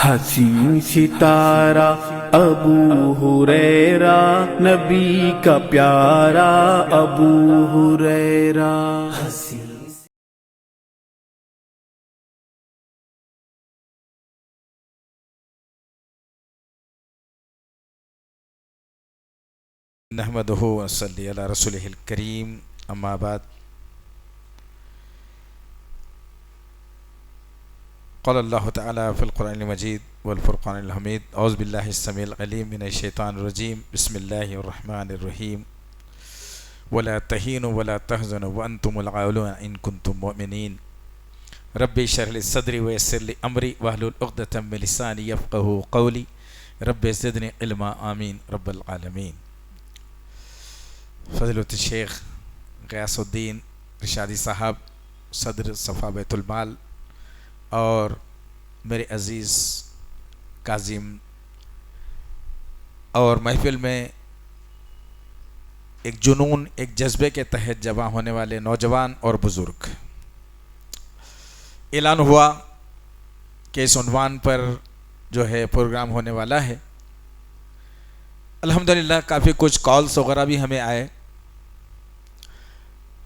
हसीन सितारा अबू हुरैरा, नबी का प्यारा अबू हुरैरा। नहमदुहु व नसल्ली अला रसूलिहिल करीम, अम्मा बाद। क़ाल अल्लाहु तआला फ़िल क़ुरआनिल मजीद वल फ़ुरक़ानिल हमीद। औज़ु बिल्लाहिस समीइल अलीम मिनश शैतानिर रजीम। बिस्मिल्लाहिर रहमानिर रहीम। वला तहीनु वला तहज़नु व अंतुमुल आलूना इन कुंतुम मुमिनीन। रब्बि इश्रह ली सदरी व यस्सिर ली अमरी वहलुल उक़दतम मिन लिसानी यफ़क़हू क़ौली। रब्बि ज़िदनी इल्मा। आमीन रब्बल आलमीन। फ़ज़ीलत शेख ग़ियासुद्दीन इरशादी साहब, सदर सफ़ा बैतुल माल, और मेरे अज़ीज़ काज़िम, और महफ़िल में एक जुनून, एक जज्बे के तहत जमा होने वाले नौजवान और बुज़ुर्ग, ऐलान हुआ कि इस उन्वान पर जो है प्रोग्राम होने वाला है। अल्हम्दुलिल्लाह काफ़ी कुछ कॉल्स वगैरह भी हमें आए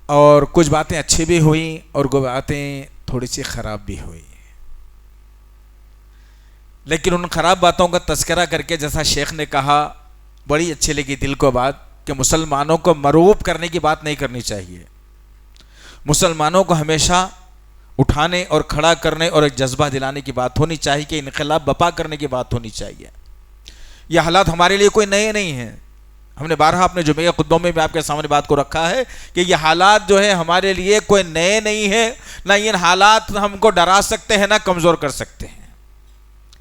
और कुछ बातें अच्छी भी हुई और कुछ बातें थोड़ी सी ख़राब भी हुई। लेकिन उन ख़राब बातों का तज़किरा करके, जैसा शेख ने कहा, बड़ी अच्छी लगी दिल को बात कि मुसलमानों को मरूब करने की बात नहीं करनी चाहिए। मुसलमानों को हमेशा उठाने और खड़ा करने और एक जज्बा दिलाने की बात होनी चाहिए कि इनक़िलाब बपा करने की बात होनी चाहिए। यह हालात हमारे लिए कोई नए नहीं हैं। हमने बारहा अपने जुमे खुतबों में भी आपके सामने बात को रखा है कि ये हालात जो है हमारे लिए कोई नए नहीं है, ना इन हालात हमको डरा सकते हैं ना कमज़ोर कर सकते हैं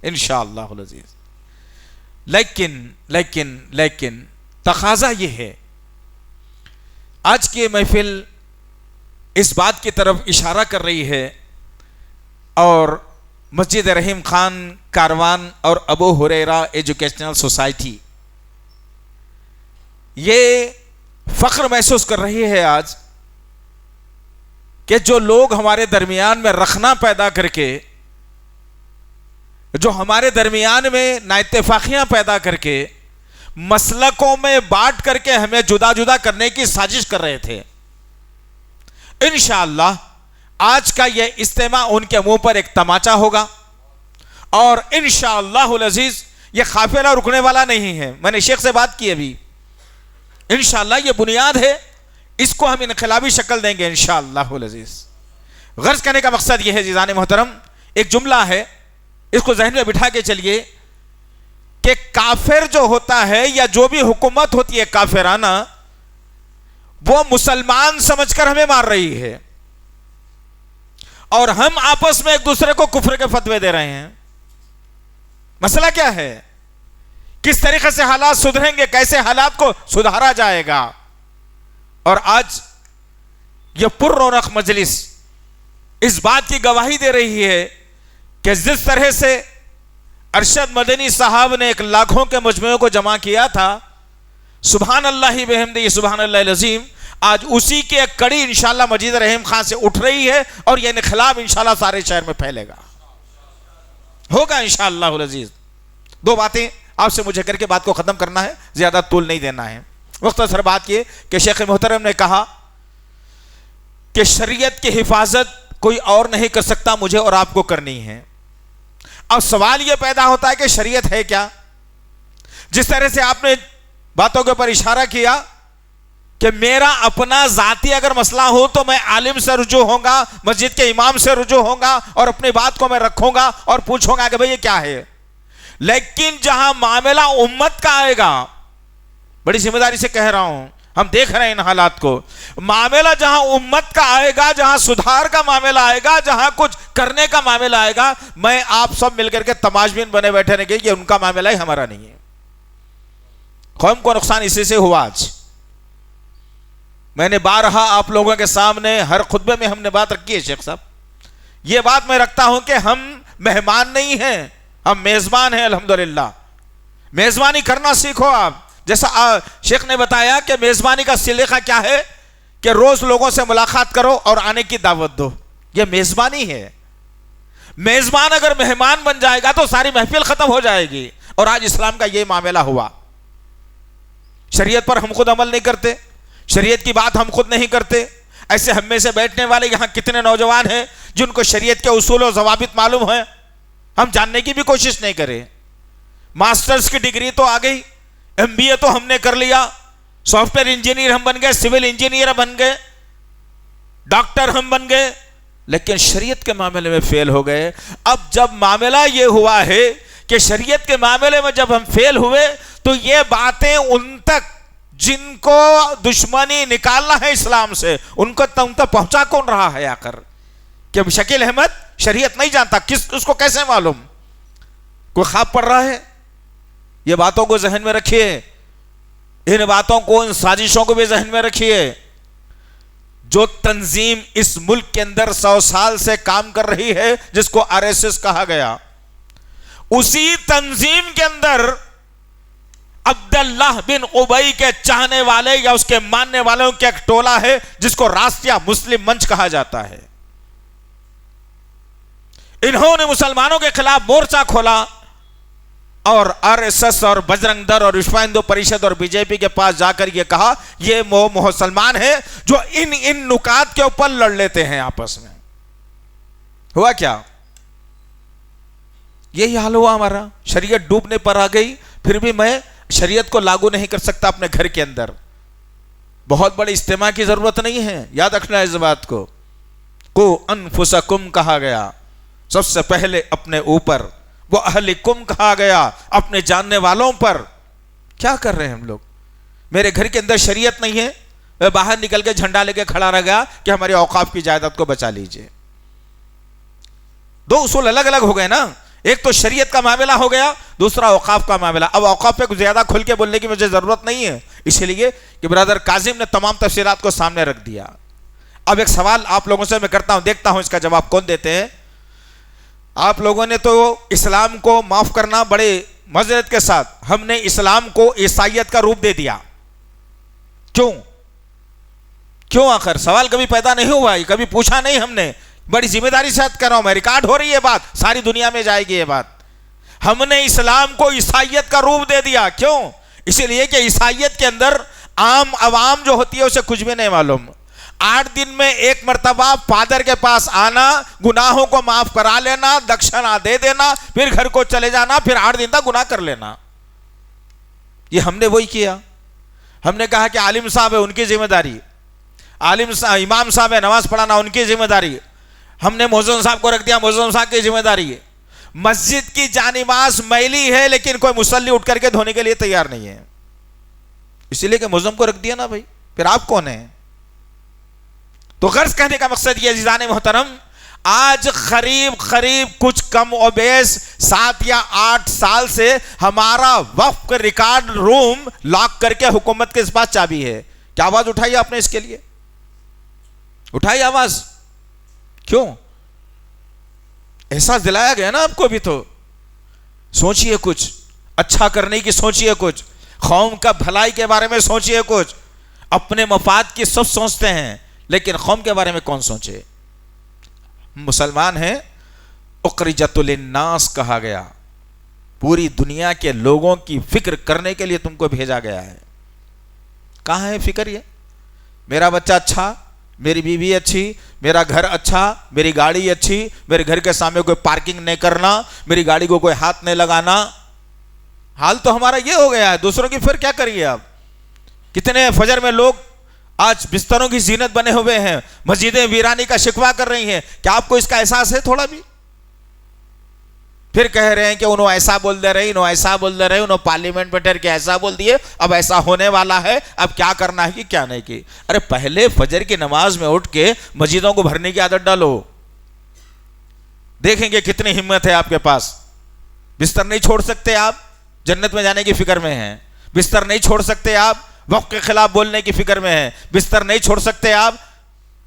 इंशाअल्लाहुल अज़ीज़। लेकिन तकाज़ा ये है, आज की महफिल इस बात की तरफ इशारा कर रही है, और मस्जिद रहीम खान कारवान और अबू हुरैरा एजुकेशनल सोसाइटी ये फ़ख्र महसूस कर रही है आज कि जो लोग हमारे दरमियान में रखना पैदा करके, जो हमारे दरमियान में नाइत्तेफाकियां पैदा करके, मसलकों में बांट करके हमें जुदा जुदा करने की साजिश कर रहे थे, इंशाअल्लाह आज का यह इज्तिमा उनके मुंह पर एक तमाचा होगा। और इंशाअल्लाहुल अज़ीज़ यह काफिला रुकने वाला नहीं है। मैंने शेख से बात की अभी, इंशाअल्लाह यह बुनियाद है, इसको हम इनक़िलाबी शक्ल देंगे इंशाअल्लाहुल अज़ीज़। गर्ज करने का मकसद यह है जीज़ान मोहतरम, एक जुमला है, इसको जहन में बिठा के चलिए कि काफिर जो होता है या जो भी हुकूमत होती है काफिराना, वो मुसलमान समझकर हमें मार रही है और हम आपस में एक दूसरे को कुफ्र के फतवे दे रहे हैं। मसला क्या है? किस तरीके से हालात सुधरेंगे, कैसे हालात को सुधारा जाएगा? और आज यह पुररौनक मजलिस इस बात की गवाही दे रही है कि जिस तरह से अरशद मदनी साहब ने एक लाखों के मजमुए को जमा किया था, सुभान अल्लाह बिहम्दिही सुभान अल्लाहिल अज़ीम, आज उसी की एक कड़ी इंशाअल्लाह मस्जिद रहीम खान से उठ रही है और यह इनक़िलाब इंशाअल्लाह सारे शहर में फैलेगा, होगा इंशाअल्लाहुल अज़ीज़। दो बातें आपसे मुझे करके बात को ख़त्म करना है, ज़्यादा तूल नहीं देना है। मुख्तसर बात ये कि शेख मोहतरम ने कहा कि शरीयत की हिफाजत कोई और नहीं कर सकता, मुझे और आपको करनी है। अब सवाल यह पैदा होता है कि शरीयत है क्या? जिस तरह से आपने बातों के ऊपर इशारा किया कि मेरा अपना जाती अगर मसला हो तो मैं आलिम से रुजू होऊंगा, मस्जिद के इमाम से रुजू होऊंगा और अपनी बात को मैं रखूंगा और पूछूंगा कि भाई ये क्या है। लेकिन जहां मामला उम्मत का आएगा, बड़ी जिम्मेदारी से कह रहा हूं, हम देख रहे हैं इन हालात को, मामला जहां उम्मत का आएगा, जहां सुधार का मामला आएगा, जहां कुछ करने का मामला आएगा, मैं आप सब मिलकर के तमाशबीन बने बैठे रहेंगे कि उनका मामला ही हमारा नहीं है। कौम को नुकसान इसी से हुआ। आज मैंने बारहा आप लोगों के सामने हर खुतबे में हमने बात रखी है शेख साहब, यह बात मैं रखता हूं कि हम मेहमान नहीं हैं, हम मेजबान हैं। अल्हम्दुलिल्लाह मेजबानी करना सीखो आप। जैसा शेख ने बताया कि मेजबानी का सलीका क्या है कि रोज लोगों से मुलाकात करो और आने की दावत दो, यह मेजबानी है। मेजबान अगर मेहमान बन जाएगा तो सारी महफिल खत्म हो जाएगी। और आज इस्लाम का यह मामला हुआ। शरीयत पर हम खुद अमल नहीं करते, शरीयत की बात हम खुद नहीं करते। ऐसे हम में से बैठने वाले यहां कितने नौजवान हैं जिनको शरीयत के उसूल और ज़वाबित मालूम है, हम जानने की भी कोशिश नहीं करें। मास्टर्स की डिग्री तो आ गई, MBA तो हमने कर लिया, सॉफ्टवेयर इंजीनियर हम बन गए, सिविल इंजीनियर बन गए, डॉक्टर हम बन गए, लेकिन शरीयत के मामले में फेल हो गए। अब जब मामला यह हुआ है कि शरीयत के मामले में जब हम फेल हुए तो ये बातें उन तक जिनको दुश्मनी निकालना है इस्लाम से, उनको तुम तक पहुंचा कौन रहा है आकर? कि शकील अहमद शरीयत नहीं जानता, उसको कैसे मालूम? कोई ख्वाब पड़ रहा है? ये बातों को जहन में रखिए, इन बातों को, इन साजिशों को भी जहन में रखिए। जो तंजीम इस मुल्क के अंदर 100 साल से काम कर रही है, जिसको RSS कहा गया, उसी तंजीम के अंदर अब्दुल्लाह बिन उबई के चाहने वाले या उसके मानने वालों का एक टोला है जिसको राष्ट्रीय मुस्लिम मंच कहा जाता है। इन्होंने मुसलमानों के खिलाफ मोर्चा खोला और RSS और बजरंग दल और विश्व हिंदू परिषद और BJP के पास जाकर यह कहा ये मुसलमान है जो इन नुकात के ऊपर लड़ लेते हैं आपस में। हुआ क्या? यही हाल हुआ हमारा। शरीयत डूबने पर आ गई, फिर भी मैं शरीयत को लागू नहीं कर सकता अपने घर के अंदर। बहुत बड़े इज्तिमा की जरूरत नहीं है, याद रखना इस बात को। को अनफुसकुम कहा गया, सबसे पहले अपने ऊपर, वो अहलिकुम कहा गया, अपने जानने वालों पर। क्या कर रहे हैं हम लोग? मेरे घर के अंदर शरीयत नहीं है, मैं बाहर निकल के झंडा लेके खड़ा रह गया कि हमारी औकाफ की जायदाद को बचा लीजिए। दो उसूल अलग अलग हो गए ना। एक तो शरीयत का मामला हो गया, दूसरा औकाफ का मामला। अब औकाफ पे कुछ ज्यादा खुल के बोलने की मुझे जरूरत नहीं है, इसलिए कि ब्रदर काजिम ने तमाम तफसीलात को सामने रख दिया। अब एक सवाल आप लोगों से मैं करता हूं, देखता हूं इसका जवाब कौन देते हैं। आप लोगों ने तो इस्लाम को माफ करना बड़े मजरत के साथ, हमने इस्लाम को ईसाइयत का रूप दे दिया। क्यों आखिर सवाल कभी पैदा नहीं हुआ, कभी पूछा नहीं हमने। बड़ी जिम्मेदारी से कर रहा हूं मैं, रिकॉर्ड हो रही है बात, सारी दुनिया में जाएगी ये बात। हमने इस्लाम को ईसाइयत का रूप दे दिया। क्यों? इसलिए कि ईसाइयत के अंदर आम अवाम जो होती है उसे कुछ भी नहीं मालूम। 8 दिन में एक मर्तबा फादर के पास आना, गुनाहों को माफ करा लेना, दक्षिणा दे देना, फिर घर को चले जाना, फिर 8 दिन तक गुनाह कर लेना। ये हमने वही किया। हमने कहा कि आलिम साहब है उनकी जिम्मेदारी, इमाम साहब है नमाज पढ़ाना उनकी जिम्मेदारी। हमने मुअज्जिन साहब को रख दिया, मुअज्जिन साहब की जिम्मेदारी है। मस्जिद की जानिमाज मैली है लेकिन कोई मुसल्ली उठ करके धोने के लिए तैयार नहीं है, इसीलिए कि मुअज्जिन को रख दिया ना भाई, फिर आप कौन है? तो गर्ज कहने का मकसद यह अज़ीज़ान मोहतरम, आज करीब कुछ कम और बेस 7 या 8 साल से हमारा वक्फ रिकॉर्ड रूम लॉक करके हुकूमत के पास चाबी है। क्या आवाज उठाई आपने इसके लिए? उठाई आवाज? क्यों? एहसास दिलाया गया ना आपको भी। तो सोचिए, कुछ अच्छा करने की सोचिए, कुछ कौम का भलाई के बारे में सोचिए। कुछ अपने मफाद की सब सोचते हैं लेकिन कौम के बारे में कौन सोचे? मुसलमान हैं, उखरिजतुल लिन्नास कहा गया, पूरी दुनिया के लोगों की फिक्र करने के लिए तुमको भेजा गया है। कहां है फिक्र? ये मेरा बच्चा अच्छा, मेरी बीवी अच्छी, मेरा घर अच्छा, मेरी गाड़ी अच्छी, मेरे घर के सामने कोई पार्किंग नहीं करना, मेरी गाड़ी को कोई हाथ नहीं लगाना। हाल तो हमारा ये हो गया है। दूसरों की फिर क्या करिए आप? कितने फजर में लोग आज बिस्तरों की जीनत बने हुए हैं, मस्जिदें वीरानी का शिकवा कर रही हैं। क्या आपको इसका एहसास है थोड़ा भी? फिर कह रहे हैं कि उन्होंने ऐसा बोल दे रहे, उन्होंने ऐसा बोल दे रहे, उन्होंने पार्लियामेंट में ठहर के ऐसा बोल दिए, अब ऐसा होने वाला है, अब क्या करना है कि क्या नहीं की। अरे पहले फजर की नमाज में उठ के मस्जिदों को भरने की आदत डालो, देखेंगे कितनी हिम्मत है आपके पास। बिस्तर नहीं छोड़ सकते आप, जन्नत में जाने की फिक्र में हैं। बिस्तर नहीं छोड़ सकते आप, वक्त के खिलाफ बोलने की फिक्र में है। बिस्तर नहीं छोड़ सकते आप,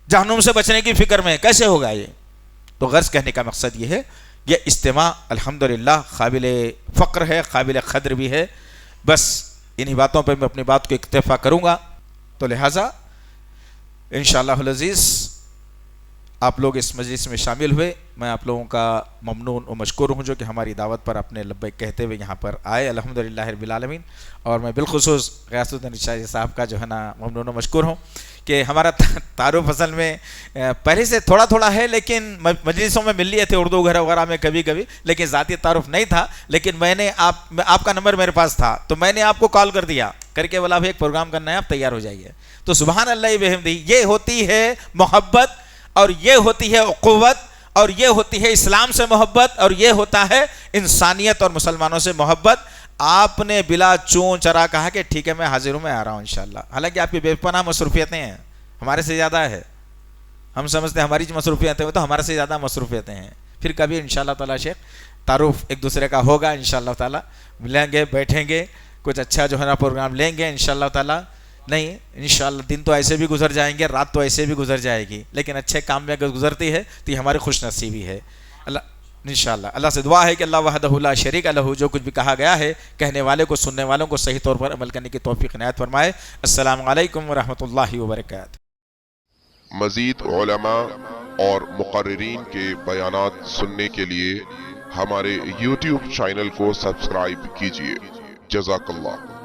जहन्नुम से बचने की फिक्र में। कैसे होगा ये? तो गर्ज कहने का मकसद ये है, ये इज्तिमा अल्हम्दुलिल्लाह काबिल फ़क्र है, काबिल क़द्र भी है। बस इन्हीं बातों पर मैं अपनी बात को इक्तफ़ा करूँगा। तो लिहाजा इंशाअल्लाह अज़ीज़ आप लोग इस मजलिस में शामिल हुए। मैं आप लोगों का ममनून और मशकूर हूँ जो कि हमारी दावत पर अपने लब्बैक कहते हुए यहाँ पर आए। अल्हम्दुलिल्लाह रब्बिल आलमीन। और मैं बिलखुसूस ग़ियासुद्दीन शाह साहब का जो है ना ममनून और मशकूर हूँ कि हमारा तारुफ असल में पहले से थोड़ा थोड़ा है, लेकिन मजलिसों में मिल लिए थे उर्दू वगैरह में कभी कभी, लेकिन ज़ाती तारुफ नहीं था। लेकिन मैंने आपका नंबर मेरे पास था तो मैंने आपको कॉल कर दिया, करके बोला भाई एक प्रोग्राम करना है, आप तैयार हो जाइए। तो सुबहान अल्लाह बिहम्दी, ये होती है मोहब्बत, और ये होती है उक़ुव्वत, और ये होती है इस्लाम से मोहब्बत, और ये होता है इंसानियत और मुसलमानों से मोहब्बत। आपने बिला चूं चरा कहा कि ठीक है मैं हाजिर हूं, मैं आ रहा हूं इंशाल्लाह। हालांकि आपकी बेपनाह मसरूफियतें हैं, हमारे से ज़्यादा है। हम समझते हैं हमारी जो मसरूफियतें हैं तो हमारे से ज़्यादा मसरूफियतें हैं। फिर कभी इंशाल्लाह ताला शेख तारुफ एक दूसरे का होगा, इंशाल्लाह ताला मिलेंगे, बैठेंगे, कुछ अच्छा जो है ना प्रोग्राम लेंगे इंशाल्लाह ताला। नहीं इंशाल्लाह दिन तो ऐसे भी गुजर जाएंगे, रात तो ऐसे भी गुजर जाएगी, लेकिन अच्छे काम में अगर गुजरती है तो ये हमारी खुश नसीबी है। अल्लाह इंशाल्लाह अल्लाह से दुआ है कि अल्लाह वहदहु ला शरीका लहू, जो कुछ भी कहा गया है कहने वाले को सुनने वालों को सही तौर पर अमल करने की तौफीक इनायत फरमाए। अस्सलामु अलैकुम व रहमतुल्लाहि व बरकातहू। मज़ीद उलमा और मुक़र्रिरीन के बयानात सुनने के लिए हमारे YouTube चैनल को सब्सक्राइब कीजिए। जज़ाकल्लाह।